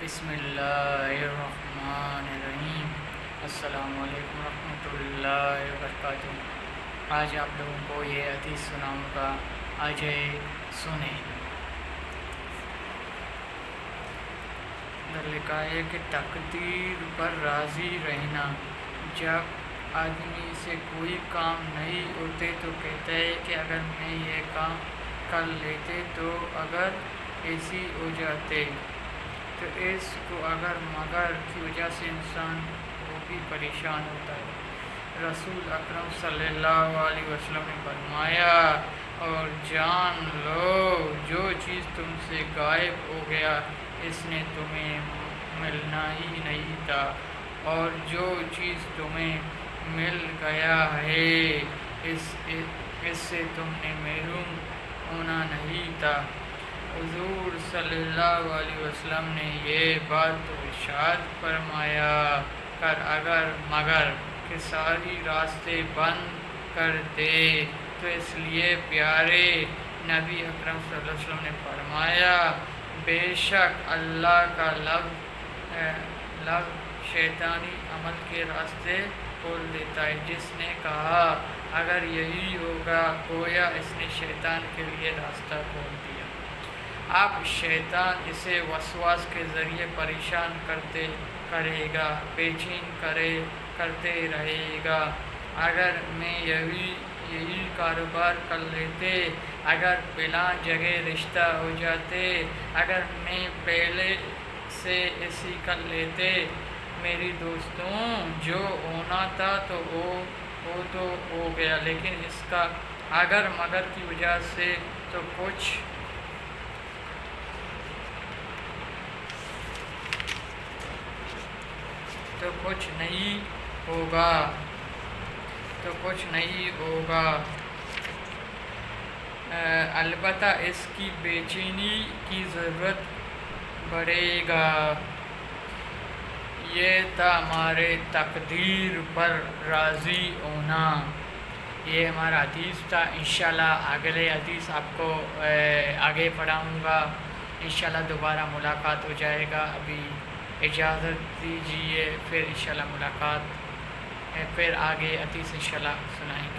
بسم اللہ الرحمن الرحیم۔ السلام علیکم ورحمۃ اللہ وبرکاتہ۔ آج آپ لوگوں کو یہ حدیث سناؤں گا، آج سنیں۔ ادھر لکھا ہے کہ تقدیر پر راضی رہنا۔ جب آدمی سے کوئی کام نہیں ہوتے تو کہتا ہے کہ اگر میں یہ کام کر لیتے تو اگر ایسی ہو جاتے، تو اس کو اگر مگر کی وجہ سے انسان وہ بھی پریشان ہوتا ہے۔ رسول اکرم صلی اللہ علیہ وسلم نے فرمایا، اور جان لو جو چیز تم سے غائب ہو گیا اس نے تمہیں ملنا ہی نہیں تھا، اور جو چیز تمہیں مل گیا ہے اس سے تم نے محروم ہونا نہیں تھا۔ حضور صلی اللہ علیہ وسلم نے یہ بات ارشاد فرمایا کر اگر مگر کہ ساری راستے بند کر دے، تو اس لیے پیارے نبی اکرم صلی اللہ علیہ وسلم نے فرمایا، بے شک اللہ کا لفظ شیطانی عمل کے راستے کھول دیتا ہے۔ جس نے کہا اگر یہی ہوگا، گویا اس نے شیطان کے لیے راستہ کھول دیا۔ اب شیطان اسے وسواس کے ذریعے پریشان کرے گا، بے چین کرتے رہے گا۔ اگر میں یہی کاروبار کر لیتے، اگر فلاں جگہ رشتہ ہو جاتے، اگر میں پہلے سے ایسی کر لیتے، میری دوستوں جو ہونا تھا تو وہ تو ہو گیا، لیکن اس کا اگر مگر کی وجہ سے تو کچھ نہیں ہوگا۔ البتہ اس کی بے چینی کی ضرورت بڑھے گا۔ یہ تھا ہمارے تقدیر پر راضی ہونا۔ یہ ہمارا حدیث تھا۔ انشاءاللہ اگلے حدیث آپ کو آگے پڑھاؤں گا۔ انشاءاللہ دوبارہ ملاقات ہو جائے گا۔ ابھی اجازت دیجیے، پھر انشاءاللہ ملاقات ہے، پھر آگے حدیث انشاءاللہ سنائیں گے۔